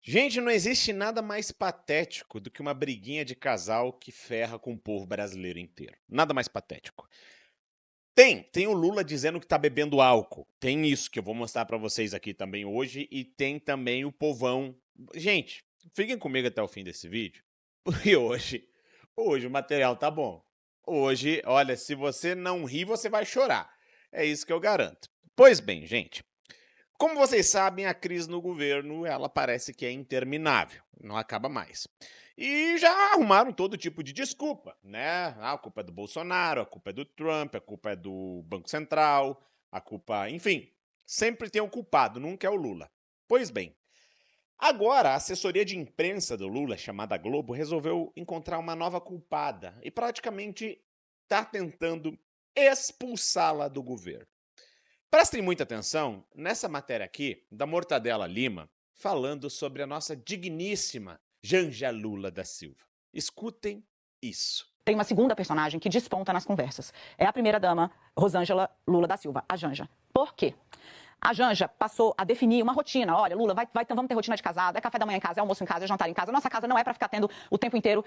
Gente, não existe nada mais patético do que uma briguinha de casal que ferra com o povo brasileiro inteiro. Nada mais patético. Tem o Lula dizendo que tá bebendo álcool. Tem isso que eu vou mostrar pra vocês aqui também hoje e tem também o povão. Gente, fiquem comigo até o fim desse vídeo, porque hoje o material tá bom. Hoje, olha, se você não rir, você vai chorar. É isso que eu garanto. Pois bem, gente, como vocês sabem, a crise no governo, ela parece que é interminável, não acaba mais. E já arrumaram todo tipo de desculpa, né? Ah, a culpa é do Bolsonaro, a culpa é do Trump, a culpa é do Banco Central, a culpa, enfim, sempre tem um culpado, nunca é o Lula. Pois bem, agora a assessoria de imprensa do Lula, chamada Globo, resolveu encontrar uma nova culpada e praticamente está tentando expulsá-la do governo. Prestem muita atenção nessa matéria aqui da Mortadela Lima, falando sobre a nossa digníssima Janja Lula da Silva. Escutem isso. Tem uma segunda personagem que desponta nas conversas. É a primeira-dama, Rosângela Lula da Silva, a Janja. Por quê? A Janja passou a definir uma rotina. Olha, Lula, vamos ter rotina de casado, é café da manhã em casa, é almoço em casa, é jantar em casa. Nossa casa não é para ficar tendo o tempo inteiro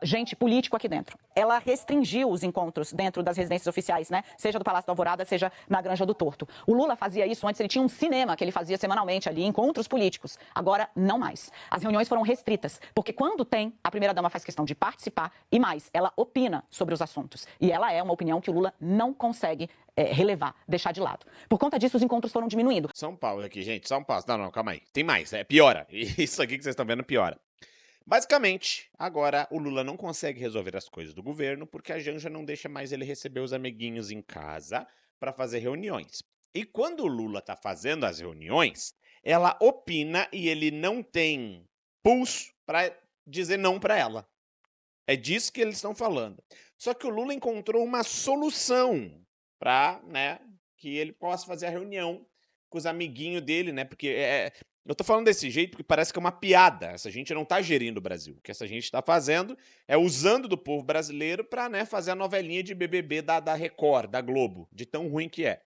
gente político aqui dentro. Ela restringiu os encontros dentro das residências oficiais, né? Seja do Palácio da Alvorada, seja na Granja do Torto. O Lula fazia isso antes, ele tinha um cinema que ele fazia semanalmente ali, encontros políticos. Agora, não mais. As reuniões foram restritas, porque quando tem, a primeira-dama faz questão de participar e mais, ela opina sobre os assuntos. E ela é uma opinião que o Lula não consegue relevar, deixar de lado. Por conta disso, os encontros foram diminuindo. São Paulo aqui, gente, São Paulo. Não, calma aí. Tem mais, piora. Isso aqui que vocês estão vendo piora. Basicamente, agora o Lula não consegue resolver as coisas do governo porque a Janja não deixa mais ele receber os amiguinhos em casa para fazer reuniões. E quando o Lula tá fazendo as reuniões, ela opina e ele não tem pulso para dizer não para ela. É disso que eles estão falando. Só que o Lula encontrou uma solução para, né, que ele possa fazer a reunião com os amiguinhos dele, né? Porque eu tô falando desse jeito porque parece que é uma piada. Essa gente não tá gerindo o Brasil. O que essa gente está fazendo é usando do povo brasileiro para, né, fazer a novelinha de BBB da Record, da Globo, de tão ruim que é.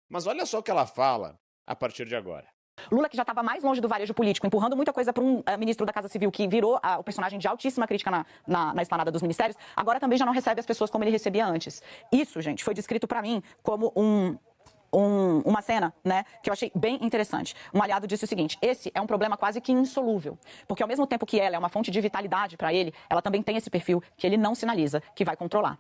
Mas olha só o que ela fala a partir de agora. Lula, que já estava mais longe do varejo político, empurrando muita coisa para um ministro da Casa Civil, que virou o personagem de altíssima crítica na esplanada dos ministérios, agora também já não recebe as pessoas como ele recebia antes. Isso, gente, foi descrito para mim como uma cena, né, que eu achei bem interessante. Um aliado disse o seguinte: esse é um problema quase que insolúvel, porque ao mesmo tempo que ela é uma fonte de vitalidade para ele, ela também tem esse perfil que ele não sinaliza que vai controlar.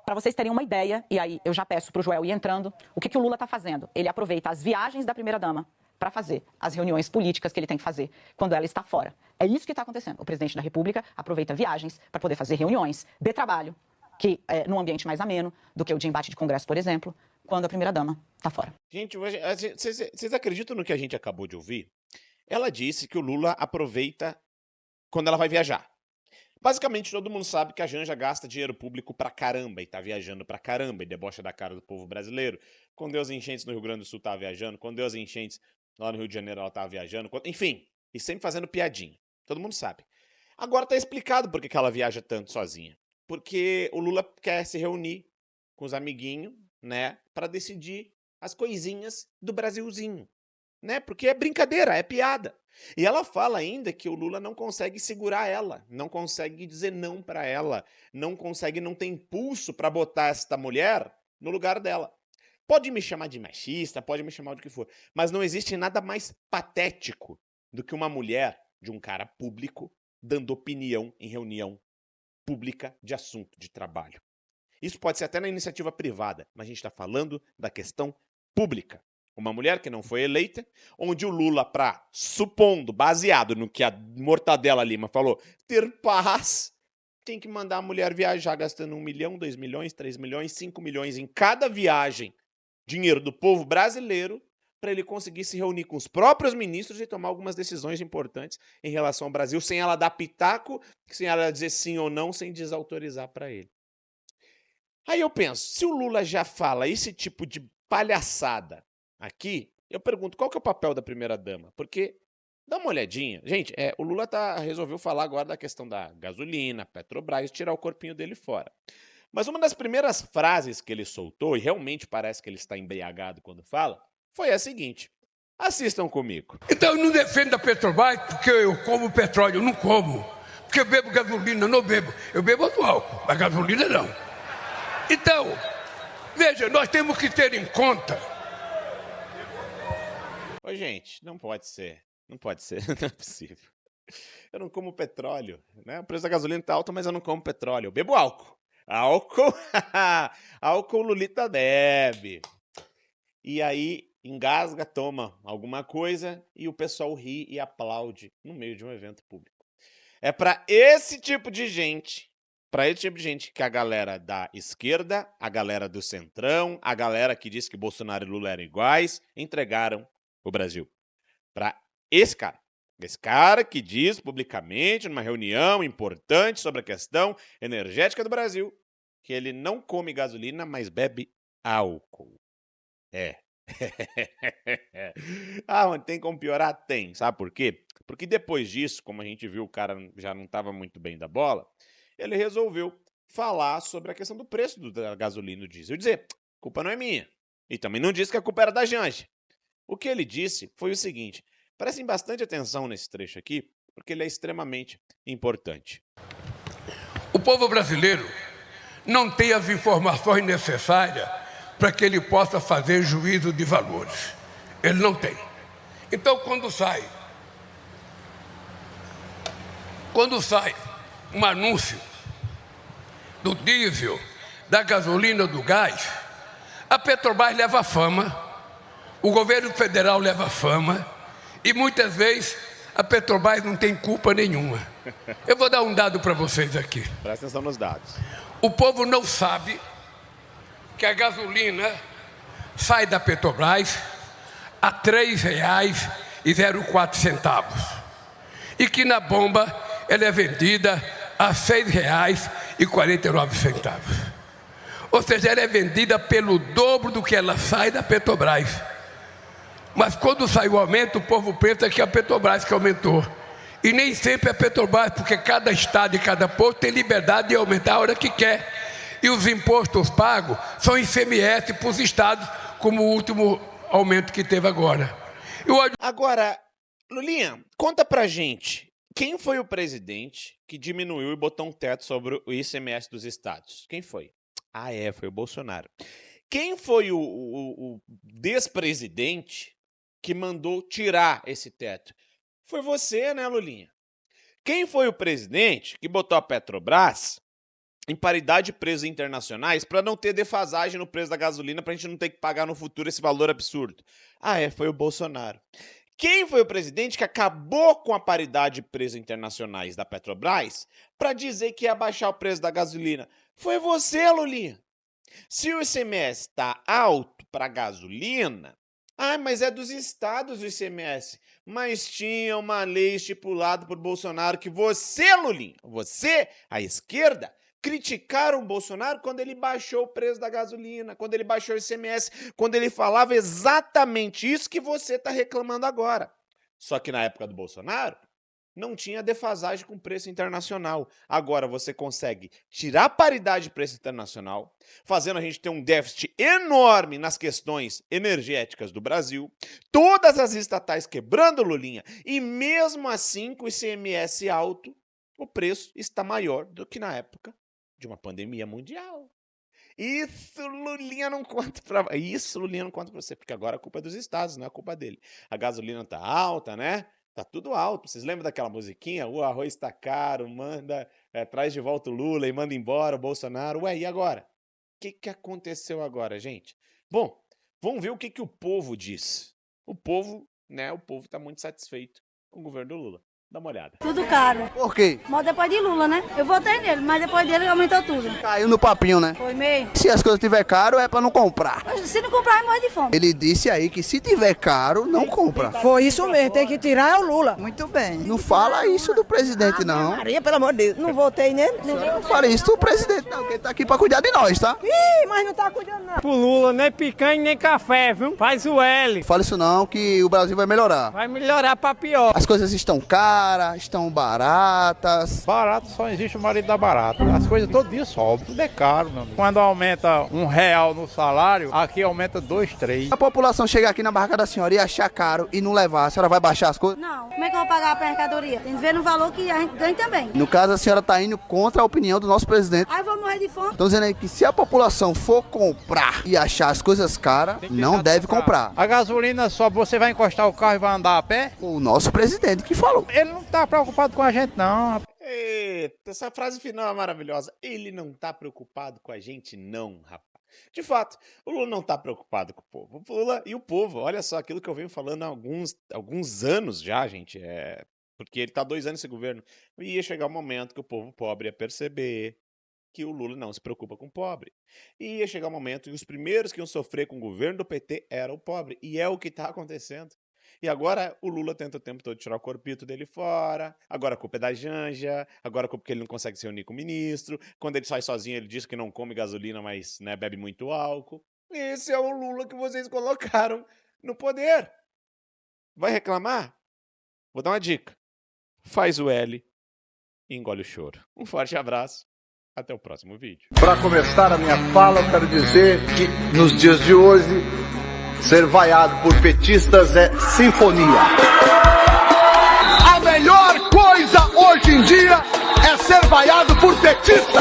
Para vocês terem uma ideia, e aí eu já peço para o Joel ir entrando, o que o Lula está fazendo? Ele aproveita as viagens da primeira-dama para fazer as reuniões políticas que ele tem que fazer quando ela está fora. É isso que está acontecendo. O presidente da República aproveita viagens para poder fazer reuniões de trabalho, que é num ambiente mais ameno do que o de embate de Congresso, por exemplo, quando a primeira-dama está fora. Gente, vocês acreditam no que a gente acabou de ouvir? Ela disse que o Lula aproveita quando ela vai viajar. Basicamente, todo mundo sabe que a Janja gasta dinheiro público pra caramba e tá viajando pra caramba e debocha da cara do povo brasileiro. Quando deu as enchentes no Rio Grande do Sul, tava viajando. Quando deu as enchentes lá no Rio de Janeiro, ela tava viajando. Enfim, e sempre fazendo piadinha. Todo mundo sabe. Agora tá explicado por que ela viaja tanto sozinha. Porque o Lula quer se reunir com os amiguinhos, né, pra decidir as coisinhas do Brasilzinho, né? Porque é brincadeira, é piada. E ela fala ainda que o Lula não consegue segurar ela, não consegue dizer não para ela, não tem impulso para botar esta mulher no lugar dela. Pode me chamar de machista, pode me chamar do que for, mas não existe nada mais patético do que uma mulher de um cara público dando opinião em reunião pública de assunto de trabalho. Isso pode ser até na iniciativa privada, mas a gente está falando da questão pública. Uma mulher que não foi eleita, onde o Lula, supondo, baseado no que a Mortadela Lima falou, ter paz, tem que mandar a mulher viajar gastando 1 milhão, 2 milhões, 3 milhões, 5 milhões em cada viagem, dinheiro do povo brasileiro, para ele conseguir se reunir com os próprios ministros e tomar algumas decisões importantes em relação ao Brasil, sem ela dar pitaco, sem ela dizer sim ou não, sem desautorizar para ele. Aí eu penso, se o Lula já fala esse tipo de palhaçada aqui, eu pergunto, qual que é o papel da primeira-dama? Porque, dá uma olhadinha. Gente, o Lula resolveu falar agora da questão da gasolina, Petrobras, tirar o corpinho dele fora. Mas uma das primeiras frases que ele soltou, e realmente parece que ele está embriagado quando fala, foi a seguinte: Assistam comigo. Então eu não defendo a Petrobras porque eu como petróleo, eu não como. Porque eu bebo gasolina, não bebo. Eu bebo outro álcool, mas gasolina não. Então, veja, nós temos que ter em conta. Ô, gente, não pode ser. Não pode ser, não é possível. Eu não como petróleo, né? O preço da gasolina tá alto, mas eu não como petróleo. Eu bebo álcool. Álcool? Álcool Lulita bebe. E aí engasga, toma alguma coisa e o pessoal ri e aplaude no meio de um evento público. É para esse tipo de gente, que a galera da esquerda, a galera do centrão, a galera que disse que Bolsonaro e Lula eram iguais, entregaram o Brasil. Para esse cara que diz publicamente numa reunião importante sobre a questão energética do Brasil que ele não come gasolina, mas bebe álcool. É. Onde tem como piorar? Tem. Sabe por quê? Porque depois disso, como a gente viu, o cara já não estava muito bem da bola, ele resolveu falar sobre a questão do preço da gasolina e do diesel. Dizer, a culpa não é minha. E também não disse que a culpa era da Janja. O que ele disse foi o seguinte, prestem bastante atenção nesse trecho aqui, porque ele é extremamente importante. O povo brasileiro não tem as informações necessárias para que ele possa fazer juízo de valores. Ele não tem. Então, quando sai um anúncio do diesel, da gasolina, do gás, a Petrobras leva fama, o governo federal leva fama e muitas vezes a Petrobras não tem culpa nenhuma. Eu vou dar um dado para vocês aqui. Presta atenção nos dados. O povo não sabe que a gasolina sai da Petrobras a R$ 3,04 e que na bomba ela é vendida a R$ 6,49. Ou seja, ela é vendida pelo dobro do que ela sai da Petrobras. Mas quando sai o aumento, o povo pensa que é a Petrobras que aumentou. E nem sempre é a Petrobras, porque cada estado e cada posto tem liberdade de aumentar a hora que quer. E os impostos pagos são ICMS para os estados, como o último aumento que teve agora. Agora, Lulinha, conta pra gente, quem foi o presidente que diminuiu e botou um teto sobre o ICMS dos estados? Quem foi? Foi o Bolsonaro. Quem foi o despresidente que mandou tirar esse teto? Foi você, né, Lulinha? Quem foi o presidente que botou a Petrobras em paridade de preços internacionais para não ter defasagem no preço da gasolina, para a gente não ter que pagar no futuro esse valor absurdo? Foi o Bolsonaro. Quem foi o presidente que acabou com a paridade de preços internacionais da Petrobras para dizer que ia baixar o preço da gasolina? Foi você, Lulinha. Se o ICMS está alto para gasolina, mas é dos estados o ICMS. Mas tinha uma lei estipulada por Bolsonaro que você, Lulinha, você, a esquerda, criticaram o Bolsonaro quando ele baixou o preço da gasolina, quando ele baixou o ICMS, quando ele falava exatamente isso que você está reclamando agora. Só que na época do Bolsonaro, não tinha defasagem com o preço internacional. Agora você consegue tirar a paridade de preço internacional, fazendo a gente ter um déficit enorme nas questões energéticas do Brasil, todas as estatais quebrando, Lulinha, e mesmo assim, com o ICMS alto, o preço está maior do que na época de uma pandemia mundial. Isso, Lulinha, não conta pra você, porque agora a culpa é dos estados, não é a culpa dele. A gasolina tá alta, né? Tá tudo alto. Vocês lembram daquela musiquinha? O arroz tá caro, traz de volta o Lula e manda embora o Bolsonaro. E agora? O que aconteceu agora, gente? Bom, vamos ver o que o povo diz. O povo tá muito satisfeito com o governo do Lula. Dá uma olhada. Tudo caro. Por quê? Mas depois de Lula, né? Eu votei nele, mas depois dele aumentou tudo. Caiu no papinho, né? Foi meio. Se as coisas tiver caro, é pra não comprar. Mas se não comprar, morre de fome. Ele disse aí que se tiver caro, não compra. Foi isso mesmo, tem que tirar é o Lula. Muito bem. Não fala isso do presidente, não. Maria, pelo amor de Deus, não votei nele. Não fala isso do presidente, não, que ele tá aqui pra cuidar de nós, tá? Ih, mas não tá cuidando não. Pro Lula, nem picanha, nem café, viu? Faz o L. Fala isso não, que o Brasil vai melhorar. Vai melhorar pra pior. As coisas estão caras. caras, estão baratas. Barato só existe o marido da barata. As coisas todo dia sobem, tudo é caro, meu amigo. Quando aumenta R$1 no salário, aqui aumenta 2, 3. A população chegar aqui na barraca da senhora e achar caro e não levar, a senhora vai baixar as coisas? Não. Como é que eu vou pagar a mercadoria? Tem que ver no valor que a gente ganha também. No caso, a senhora tá indo contra a opinião do nosso presidente. Aí eu vou morrer de fome. Estão dizendo aí que se a população for comprar e achar as coisas caras, não deve comprar. A gasolina só você vai encostar o carro e vai andar a pé? O nosso presidente que falou. Ele não tá preocupado com a gente, não. Eita, essa frase final é maravilhosa. Ele não tá preocupado com a gente, não, rapaz. De fato, o Lula não tá preocupado com o povo. O Lula e o povo, olha só, aquilo que eu venho falando há alguns anos já, gente, porque ele tá 2 anos nesse governo. Ia chegar um momento que o povo pobre ia perceber que o Lula não se preocupa com o pobre. E ia chegar um momento em que os primeiros que iam sofrer com o governo do PT era o pobre. E é o que tá acontecendo. E agora o Lula tenta o tempo todo tirar o corpito dele fora, agora a culpa é da Janja, agora a culpa é que ele não consegue se reunir com o ministro, quando ele sai sozinho ele diz que não come gasolina, mas né, bebe muito álcool. Esse é o Lula que vocês colocaram no poder. Vai reclamar? Vou dar uma dica. Faz o L e engole o choro. Um forte abraço, até o próximo vídeo. Para começar a minha fala, eu quero dizer que nos dias de hoje, ser vaiado por petistas é sinfonia. A melhor coisa hoje em dia é ser vaiado por petistas.